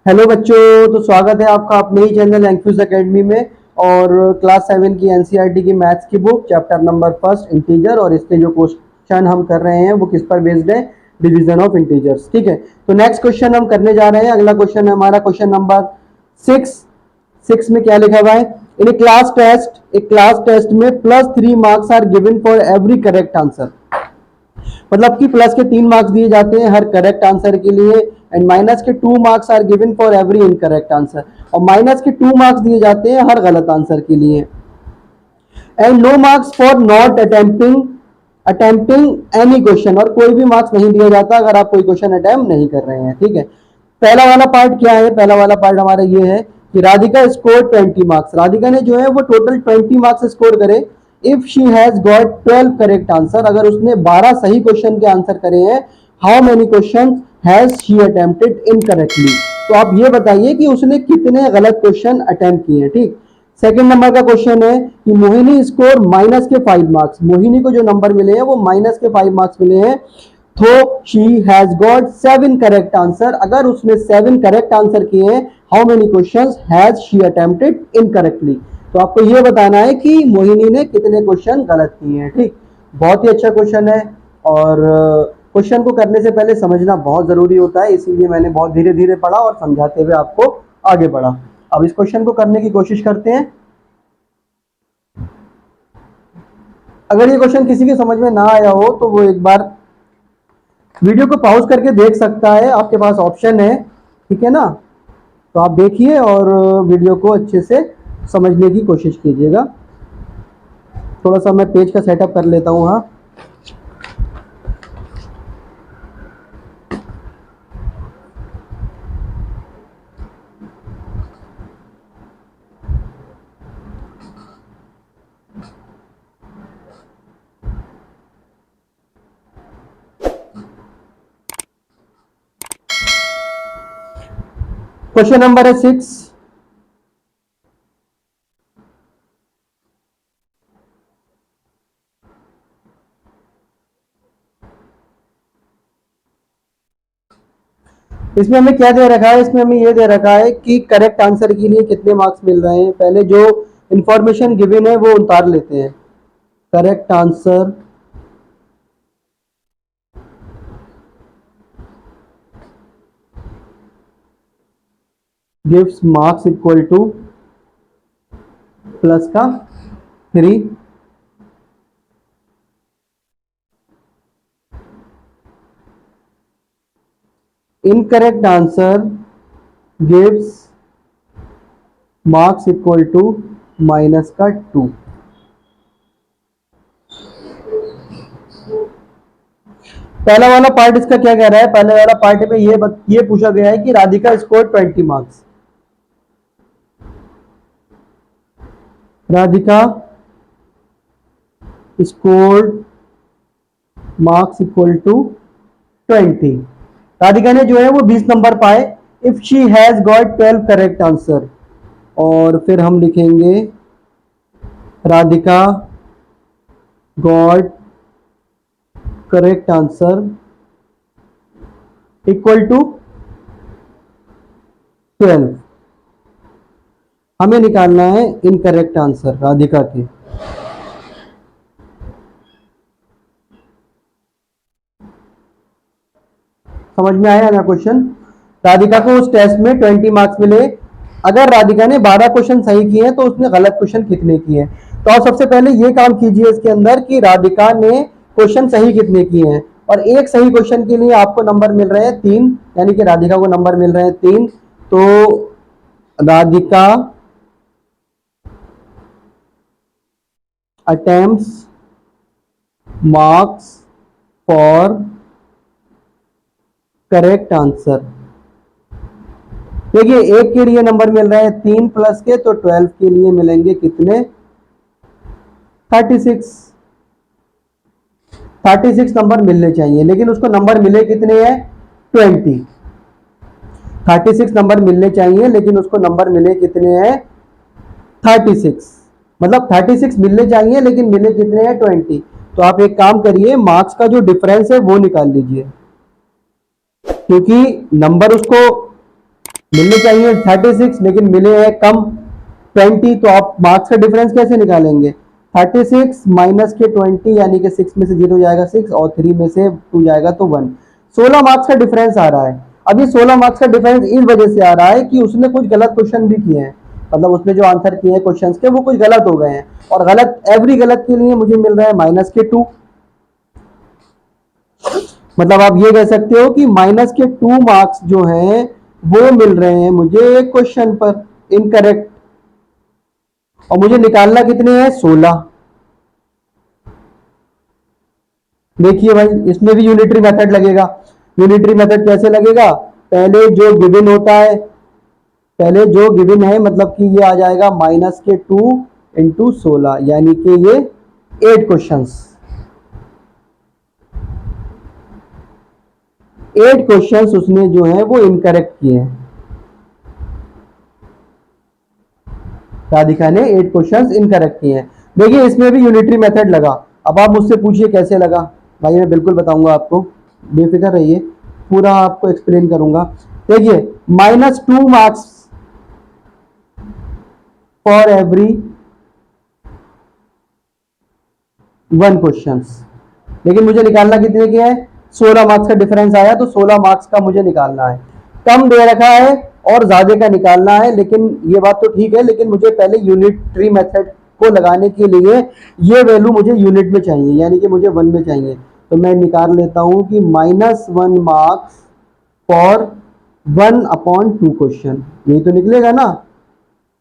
Hello बच्चों, तो स्वागत है आपका अपने ही चैनल एंक्यूज एकेडमी में। और क्लास 7 की एनसीईआरटी की मैथ्स की book chapter number first integer, और इसके जो क्वेश्चन हम कर रहे हैं वो किस पर बेस्ड है? Division of integers. ठीक है, तो नेक्स्ट क्वेश्चन हम करने जा रहे हैं। अगला क्वेश्चन है हमारा क्वेश्चन नंबर 6 में क्या लिखा हुआ है? इन ए क्लास टेस्ट में +3 marks are given for every correct answer. मतलब कि प्लस के 3 मार्क्स दिए जाते हैं हर करेक्ट आंसर के लिए, एंड माइनस के 2 marks are given for every incorrect answer, और माइनस के 2 मार्क्स दिए जाते हैं हर गलत आंसर के लिए, and no marks for not attempting any question. और कोई भी मार्क्स नहीं दिया जाता अगर आप कोई क्वेश्चन अटेम्प्ट नहीं कर रहे हैं। ठीक है, पहला वाला पार्ट क्या है? पहला वाला पार्ट हमारा ये है कि राधिका स्कोर 20 मार्क्स। राधिका ने जो है वो टोटल 20 मार्क्स स्कोर करे if she has got 12 correct answer. अगर उसने 12 सही क्वेश्चन के आंसर करे हैं, how many question has she attempted incorrectly. तो आप ये बताइए कि उसने कितने गलत क्वेश्चन अटेम्प्ट किए हैं। ठीक, सेकंड नंबर का क्वेश्चन है कि मोहिनी स्कोर माइनस के 5 मार्क्स। मोहिनी को जो नंबर मिले हैं वो माइनस के 5 मार्क्स मिले हैं, तो she has got 7 correct answer. अगर उसने 7 करेक्ट आंसर किए हैं, how many questions has she attempted incorrectly. तो आपको यह बताना है कि मोहिनी ने कितने क्वेश्चन गलत किए हैं। ठीक, बहुत ही अच्छा क्वेश्चन है, और क्वेश्चन को करने से पहले समझना बहुत जरूरी होता है, इसीलिए मैंने बहुत धीरे धीरे पढ़ा और समझाते हुए आपको आगे बढ़ा। अब इस क्वेश्चन को करने की कोशिश करते हैं। अगर ये क्वेश्चन किसी के समझ में ना आया हो तो वो एक बार वीडियो को पॉज करके देख सकता है, आपके पास ऑप्शन है। ठीक है ना, तो आप देखिए और वीडियो को अच्छे से समझने की कोशिश कीजिएगा। थोड़ा सा मैं पेज का सेटअप कर लेता हूँ। हाँ, क्वेश्चन नंबर है 6। इसमें हमें क्या दे रखा है? इसमें हमें यह दे रखा है कि करेक्ट आंसर के लिए कितने मार्क्स मिल रहे हैं। पहले जो इंफॉर्मेशन गिवन है वो उतार लेते हैं। Correct answer gives marks equal to plus का 3, incorrect answer gives marks equal to minus का 2। पहला वाला पार्ट इसका क्या कह रहा है? पहले वाला पार्ट में ये पूछा गया है कि Radhika score 20 marks. Radhika scored marks equal to 20। Radhika ने जो है वो 20 नंबर पाए if she has got 12 correct answer. और फिर हम लिखेंगे Radhika got correct answer equal to 12। हमें निकालना है इनकरेक्ट आंसर राधिका के। समझ में आया ना क्वेश्चन? राधिका को उस टेस्ट में 20 मार्क्स मिले। अगर राधिका ने 12 क्वेश्चन सही किए हैं तो उसने गलत क्वेश्चन कितने किए हैं? तो आप सबसे पहले ये काम कीजिए इसके अंदर कि राधिका ने क्वेश्चन सही कितने किए हैं, और एक सही क्वेश्चन के लिए आपको नंबर मिल रहे हैं 3, यानी कि राधिका को नंबर मिल रहे हैं 3। तो Radhika attempts marks for correct answer. देखिए, एक के लिए नंबर मिल रहे हैं 3 प्लस के, तो 12 के लिए मिलेंगे कितने? 36 नंबर मिलने चाहिए, लेकिन उसको नंबर मिले कितने हैं? 20। 36 नंबर मिलने चाहिए लेकिन उसको नंबर मिले कितने हैं? 36। मतलब 36 मिलने चाहिए लेकिन मिले कितने हैं? 20। तो आप एक काम करिए, मार्क्स का जो डिफरेंस है वो निकाल लीजिए, क्योंकि नंबर उसको मिलने चाहिए 36 लेकिन मिले हैं कम 20, तो आप मार्क्स का डिफरेंस कैसे निकालेंगे? 36 माइनस के 20 यानी कि 6 में से 0 जाएगा 6 और 3 में से 2 जाएगा तो 1। 16 मार्क्स का डिफरेंस आ रहा है। अब ये 16 मार्क्स का डिफरेंस इस वजह से आ रहा है कि उसने कुछ गलत क्वेश्चन भी किए हैं, मतलब उसने जो आंसर किए हैं क्वेश्चंस के वो कुछ गलत हो गए हैं, और गलत एवरी गलत के लिए मुझे मिल रहा है माइनस के 2। मतलब आप ये कह सकते हो कि माइनस के 2 मार्क्स जो हैं वो मिल रहे हैं मुझे एक क्वेश्चन पर इनकरेक्ट, और मुझे निकालना कितने हैं? 16। देखिए भाई इसमें भी यूनिटरी मेथड लगेगा। यूनिटरी मेथड कैसे लगेगा? पहले जो गिवन होता है, पहले जो गिवन है मतलब कि ये आ जाएगा माइनस के 2 इंटू 16 यानी कि ये 8 क्वेश्चंस, 8 क्वेश्चंस उसने जो है वो इनकरेक्ट किए हैं। राधिका ने 8 क्वेश्चंस इनकरेक्ट किए हैं। देखिए इसमें भी यूनिटरी मेथड लगा। अब आप मुझसे पूछिए कैसे लगा? भाई मैं बिल्कुल बताऊंगा आपको, बेफिक्र रहिए, पूरा आपको एक्सप्लेन करूंगा। देखिए -2 मार्क्स फॉर एवरी 1 क्वेश्चंस, लेकिन मुझे निकालना कितने के है? 16 मार्क्स का डिफरेंस आया तो 16 मार्क्स का मुझे निकालना है। कम दे रखा है और ज्यादा का निकालना है, लेकिन ये बात तो ठीक है, लेकिन मुझे पहले यूनिटरी मेथड को लगाने के लिए ये वैल्यू मुझे यूनिट में चाहिए, यानी कि मुझे 1 में चाहिए। तो मैं निकाल लेता हूं कि -1 मार्क्स फॉर 1/2 क्वेश्चन, यही तो निकलेगा ना।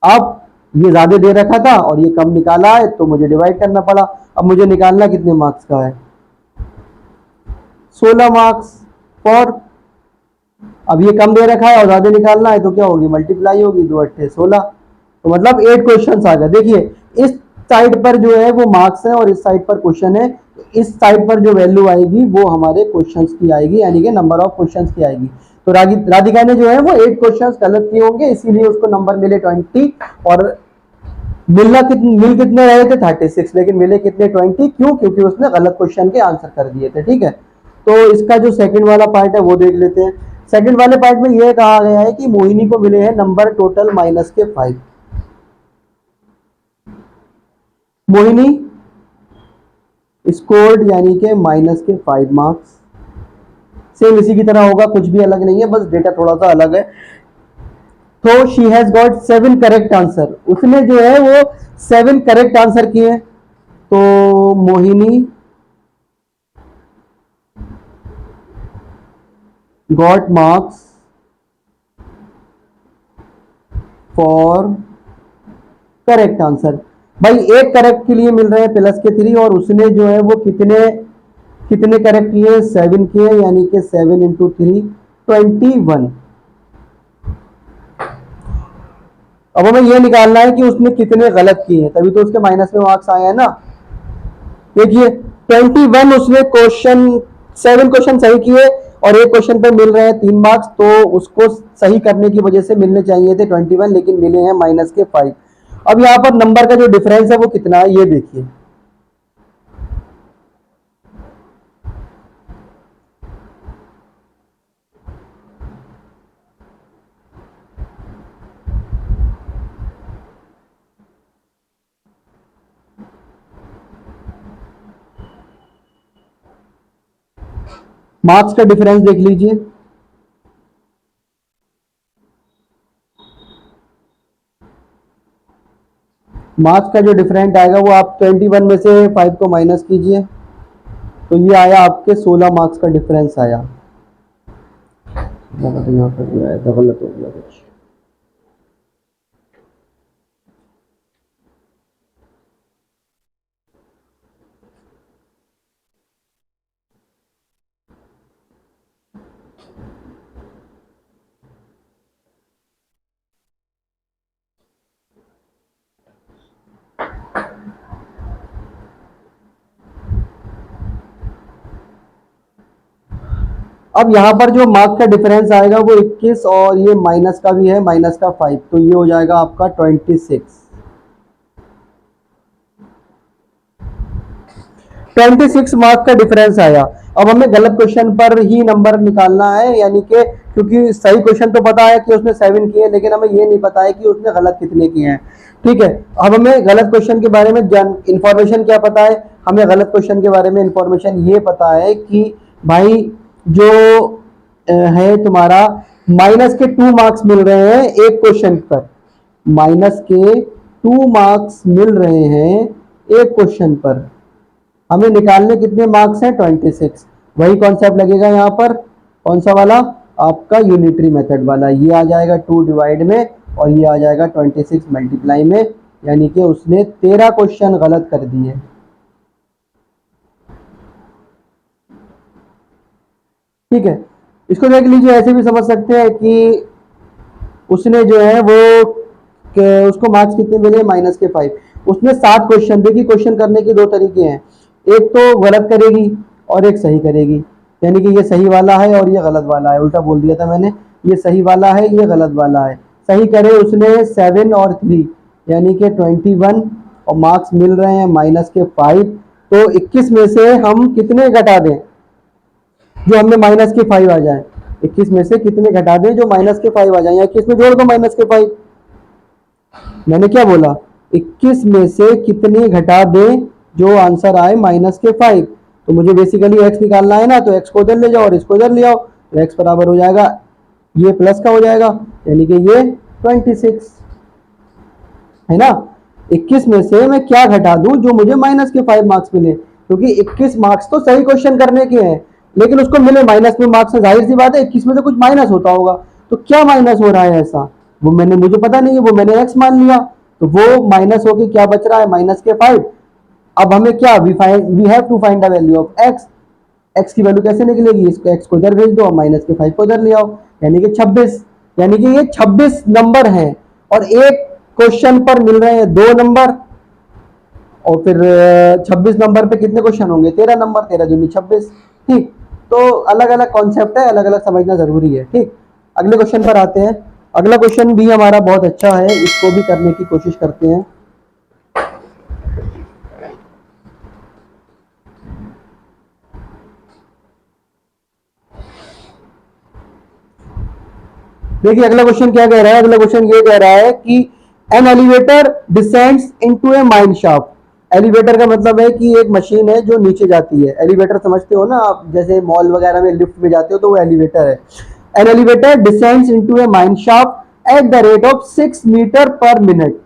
अब ये ज्यादा दे रखा था और ये कम निकाला है तो मुझे डिवाइड करना पड़ा। अब मुझे निकालना कितने मार्क्स का है? 16 मार्क्स फॉर, अब ये कम दे रखा है और ज्यादा निकालना है तो क्या होगी? मल्टीप्लाई होगी, 2 8 16, तो मतलब 8 क्वेश्चन आ गए। देखिए इस साइड पर जो है वो मार्क्स है और इस साइड पर क्वेश्चन है, इस साइड पर जो वैल्यू आएगी वो हमारे क्वेश्चंस की आएगी, यानी कि नंबर ऑफ क्वेश्चंस की आएगी। तो राधिका ने जो है वो 8 क्वेश्चंस गलत किए होंगे, इसीलिए उसको नंबर मिले 20, और मिल कितने रहे थे? 36, लेकिन मिले कितने? 20। क्यों? क्योंकि उसने गलत क्वेश्चन के आंसर कर दिए थे। ठीक है, तो इसका जो सेकंड वाला पार्ट है वो देख लेते हैं। सेकंड वाले पार्ट में यह कहा गया है कि मोहिनी को मिले हैं नंबर टोटल -5। मोहिनी स्कोर्ड यानी कि -5 मार्क्स। सेम इसी की तरह होगा, कुछ भी अलग नहीं है, बस डेटा थोड़ा सा अलग है। तो she has got 7 correct answer, उसने जो है वो 7 करेक्ट आंसर किए। तो Mohini got marks for correct answer. भाई एक करेक्ट के लिए मिल रहे हैं +3, और उसने जो है वो कितने कितने करेक्ट किए? 7 किए, यानी कि 7 इंटू 3 21। अब हमें यह निकालना है कि उसने कितने गलत किए हैं, तभी तो उसके माइनस में मार्क्स आए हैं ना। देखिए 21 उसने क्वेश्चन 7 क्वेश्चन सही किए और एक क्वेश्चन पे मिल रहे हैं 3 मार्क्स, तो उसको सही करने की वजह से मिलने चाहिए थे 21, लेकिन मिले हैं -5। अब यहाँ पर नंबर का जो डिफरेंस है वो कितना है ये देखिए। मार्क्स का डिफरेंस देख लीजिए। मार्क्स का जो डिफरेंट आएगा वो आप 21 में से 5 को माइनस कीजिए, तो ये आया आपके 16 मार्क्स का डिफरेंस आया। यहाँ पर भी आया था, गलत हो गया कुछ। अब यहाँ पर जो मार्क्स का डिफरेंस आएगा वो 21, और ये माइनस का भी है, -5, तो ये हो जाएगा आपका 26 मार्क्स का डिफरेंस आया। अब हमें गलत क्वेश्चन पर ही नंबर निकालना है, यानी कि क्योंकि सही क्वेश्चन तो पता है कि उसने 7 किए, लेकिन हमें ये नहीं पता है कि उसने गलत कितने किए हैं। ठीक है, अब हमें गलत क्वेश्चन के बारे में इंफॉर्मेशन क्या पता है? हमें गलत क्वेश्चन के बारे में इंफॉर्मेशन ये पता है कि भाई जो है तुम्हारा माइनस के 2 मार्क्स मिल रहे हैं एक क्वेश्चन पर, माइनस के 2 मार्क्स मिल रहे हैं एक क्वेश्चन पर। हमें निकालने कितने मार्क्स हैं? 26। वही कॉन्सेप्ट लगेगा यहाँ पर, कौन सा वाला? आपका यूनिटरी मेथड वाला। ये आ जाएगा 2 डिवाइड में और ये आ जाएगा 26 मल्टीप्लाई में, यानी कि उसने 13 क्वेश्चन गलत कर दिए। ठीक है, इसको देख लीजिए, ऐसे भी समझ सकते हैं कि उसने जो है वो उसको मार्क्स कितने मिले? माइनस के 5। उसने 7 क्वेश्चन, देखिए क्वेश्चन करने के 2 तरीके हैं, एक तो गलत करेगी और एक सही करेगी, यानी कि ये सही वाला है और ये गलत वाला है, उल्टा बोल दिया था मैंने, ये सही वाला है ये गलत वाला है। सही करे उसने 7 और 3 यानी कि 21 और मार्क्स मिल रहे हैं माइनस के 5। तो 21 में से हम कितने घटा दें जो हमें माइनस के 5 आ जाए? 21 में से कितने घटा दें जो माइनस के 5 आ जाए? या 21 में जोड़ दो माइनस के 5। मैंने क्या बोला? 21 में से कितने घटा दें जो आंसर आए माइनस के 5। तो मुझे बेसिकली x निकालना है ना, तो x को उधर ले जाओ और इसको उधर ले आओ, तो x बराबर हो जाएगा ये प्लस का हो जाएगा, यानी कि ये 26 है ना। 21 में से मैं क्या घटा दूं जो मुझे माइनस के 5 मार्क्स मिले, क्योंकि 21 मार्क्स तो सही क्वेश्चन करने के हैं, लेकिन उसको मिले माइनस में मार्क्स। जाहिर सी बात है 21 में से कुछ माइनस होता होगा, तो क्या माइनस हो रहा है ऐसा वो मुझे पता नहीं है, वो मैंने x मान लिया, तो वो माइनस होके क्या बच रहा है? माइनस के 5। अब हमें क्या we have to find the value of x की वैल्यू कैसे निकलेगी? इसको x को इधर भेज दो और माइनस के 5 को इधर ले आओ, यानी कि 26। यानी कि ये 26 नंबर है और एक क्वेश्चन पर मिल रहे हैं 2 नंबर, और फिर 26 नंबर पे कितने क्वेश्चन होंगे? 13 नंबर, 13 दूनी 26। ठीक, तो अलग अलग कॉन्सेप्ट है, अलग अलग समझना जरूरी है। ठीक, अगले क्वेश्चन पर आते हैं। अगला क्वेश्चन भी हमारा बहुत अच्छा है, इसको भी करने की कोशिश करते हैं। देखिए अगला क्वेश्चन क्या कह रहा है? अगला क्वेश्चन ये कह रहा है कि N elevator descends into a mine shaft. Elevator का मतलब है कि एक मशीन है जो नीचे जाती है। एलिवेटर समझते हो ना आप, जैसे मॉल वगैरह में लिफ्ट में जाते हो तो वो एलिवेटर है। An elevator descends into a mine shaft at the rate of 6 metre per minute.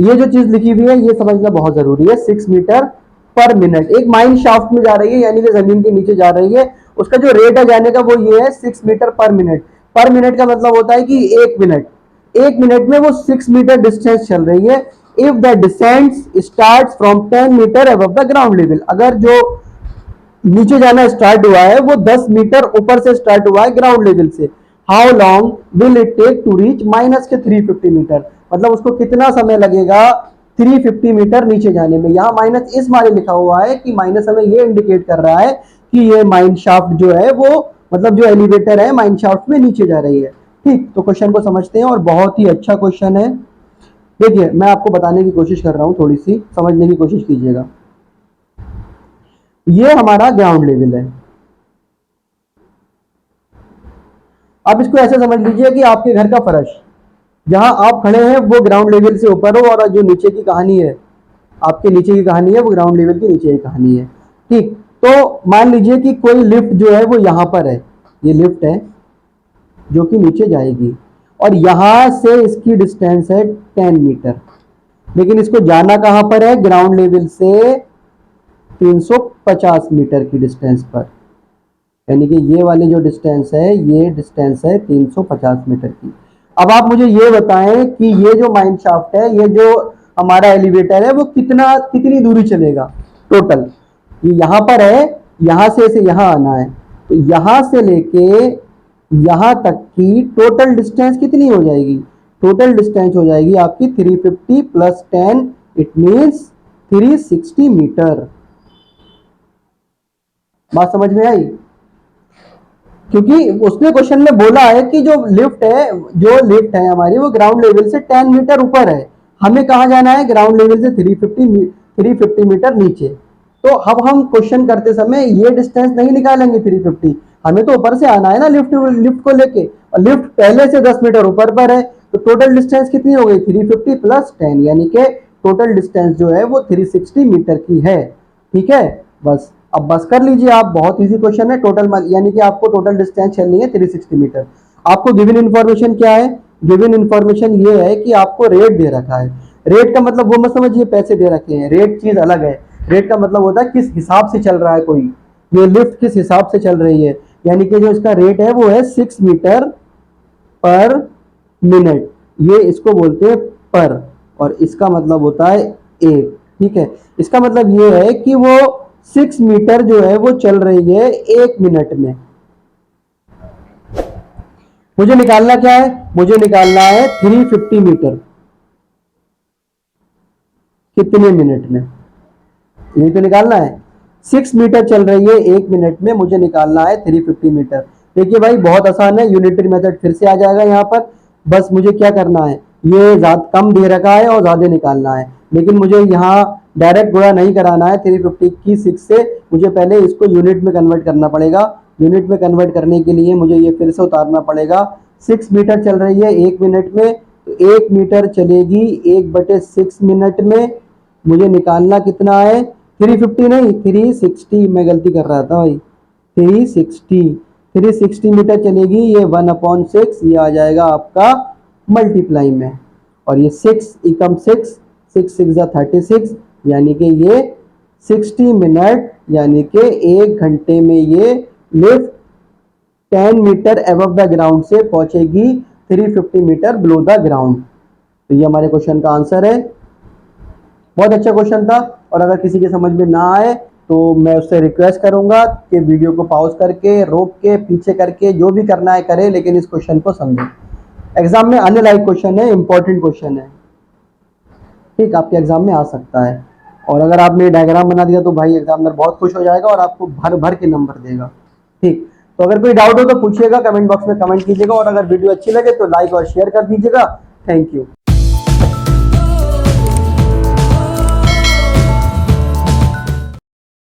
ये जो चीज लिखी हुई है ये समझना बहुत जरूरी है। 6 मीटर पर मिनट एक माइन शाफ्ट में जा रही है, यानी कि जमीन के नीचे जा रही है। उसका जो रेट है जाने का वो ये है 6 मीटर पर मिनट। पर मिनट का मतलब होता है कि 1 मिनट में वो 6 मीटर डिस्टेंस चल रही है। If the descent start from 10 metre above the ground level, अगर जो नीचे जाना स्टार्ट हुआ है वो 10 मीटर ऊपर से स्टार्ट हुआ है ग्राउंड लेवल से, how long will it take to reach minus के 350 मीटर, मतलब उसको कितना समय लगेगा 350 मीटर नीचे जाने में। यहाँ माइनस इस मारे लिखा हुआ है कि माइनस हमें ये इंडिकेट कर रहा है कि ये माइन शाफ्ट जो है वो, मतलब जो एलिवेटर है माइन शाफ्ट में नीचे जा रही है। ठीक, तो क्वेश्चन को समझते हैं और बहुत ही अच्छा क्वेश्चन है। देखिए मैं आपको बताने की कोशिश कर रहा हूं, थोड़ी सी समझने की कोशिश कीजिएगा। ये हमारा ग्राउंड लेवल है। आप इसको ऐसे समझ लीजिए कि आपके घर का फर्श, जहां आप खड़े हैं वो ग्राउंड लेवल से ऊपर हो, और जो नीचे की कहानी है, आपके नीचे की कहानी है वो ग्राउंड लेवल की नीचे की कहानी है। ठीक, तो मान लीजिए कि कोई लिफ्ट जो है वो यहां पर है, ये लिफ्ट है जो कि नीचे जाएगी, और यहां से इसकी डिस्टेंस है 10 मीटर, लेकिन इसको जाना कहां पर है? ग्राउंड लेवल से 350 मीटर की डिस्टेंस पर, यानी कि ये वाली जो डिस्टेंस है ये डिस्टेंस है 350 मीटर की। अब आप मुझे ये बताएं कि ये जो माइन शाफ्ट है, ये जो हमारा एलिवेटर है वो कितनी दूरी चलेगा टोटल? ये यहां पर है, यहां से इसे यहां आना है, तो यहां से लेके यहां तक की टोटल डिस्टेंस कितनी हो जाएगी? टोटल डिस्टेंस हो जाएगी आपकी 350 प्लस 10, इट मीन्स 360 मीटर। बात समझ में आई? क्योंकि उसने क्वेश्चन में बोला है कि जो लिफ्ट है हमारी वो ग्राउंड लेवल से 10 मीटर ऊपर है, हमें कहां जाना है? ग्राउंड लेवल से 350 मीटर नीचे। तो अब हम क्वेश्चन करते समय ये डिस्टेंस नहीं निकालेंगे 350, हमें तो ऊपर से आना है ना लिफ्ट लिफ्ट को लेके, और लिफ्ट पहले से 10 मीटर ऊपर पर है, तो टोटल डिस्टेंस कितनी हो गई 350 प्लस 10, यानी कि टोटल डिस्टेंस जो है वो 360 मीटर की है। ठीक है, बस अब बस कर लीजिए आप, बहुत इजी क्वेश्चन है। टोटल यानी कि आपको टोटल डिस्टेंस चलनी है 360 मीटर। आपको गिवन इन्फॉर्मेशन क्या है, गिवन इन्फॉर्मेशन ये है कि आपको रेट दे रखा है। रेट का मतलब वो मत समझिए पैसे दे रखे हैं, रेट चीज अलग है। रेट का मतलब होता है किस हिसाब से चल रहा है कोई, ये लिफ्ट किस हिसाब से चल रही है, यानी कि जो इसका रेट है वो है 6 मीटर पर मिनट, ये इसको बोलते हैं पर, और इसका मतलब होता है एक। ठीक है, इसका मतलब ये है कि वो 6 मीटर जो है वो चल रही है 1 मिनट में। मुझे निकालना क्या है, मुझे निकालना है 350 मीटर कितने मिनट में, यही तो निकालना है। 6 मीटर चल रही है 1 मिनट में, मुझे निकालना है 350 मीटर। देखिए भाई बहुत आसान है, यूनिटरी मेथड फिर से आ जाएगा यहाँ पर। बस मुझे क्या करना है, ये ज्यादा कम दे रखा है और ज्यादा निकालना है, लेकिन मुझे यहाँ डायरेक्ट गुणा नहीं कराना है 350 की 6 से, मुझे पहले इसको यूनिट में कन्वर्ट करना पड़ेगा। यूनिट में कन्वर्ट करने के लिए मुझे ये फिर से उतारना पड़ेगा। 6 मीटर चल रही है 1 मिनट में, तो 1 मीटर चलेगी 1/6 मिनट में। मुझे निकालना कितना है, 350 नहीं 360, मैं गलती कर रहा था भाई, 360 मीटर चलेगी, ये 1/6, ये आ जाएगा आपका मल्टीप्लाई में, और ये 6 एकम 6 6 36, यानी कि ये 60 मिनट, यानी कि 1 घंटे में ये lift 10 metre above the ground से पहुंचेगी 350 मीटर बिलो द ग्राउंड। तो ये हमारे क्वेश्चन का आंसर है। बहुत अच्छा क्वेश्चन था, और अगर किसी के समझ में ना आए तो मैं उससे रिक्वेस्ट करूंगा कि वीडियो को पॉज करके, रोक के, पीछे करके, जो भी करना है करे, लेकिन इस क्वेश्चन को समझें। एग्जाम में आने लायक क्वेश्चन है, इंपॉर्टेंट क्वेश्चन है। ठीक, आपके एग्जाम में आ सकता है, और अगर आपने डायग्राम बना दिया तो भाई एग्जामिनर बहुत खुश हो जाएगा और आपको भर भर के नंबर देगा। ठीक, तो अगर कोई डाउट हो तो पूछिएगा, कमेंट बॉक्स में कमेंट कीजिएगा, और अगर वीडियो अच्छी लगे तो लाइक और शेयर कर दीजिएगा। Thank you.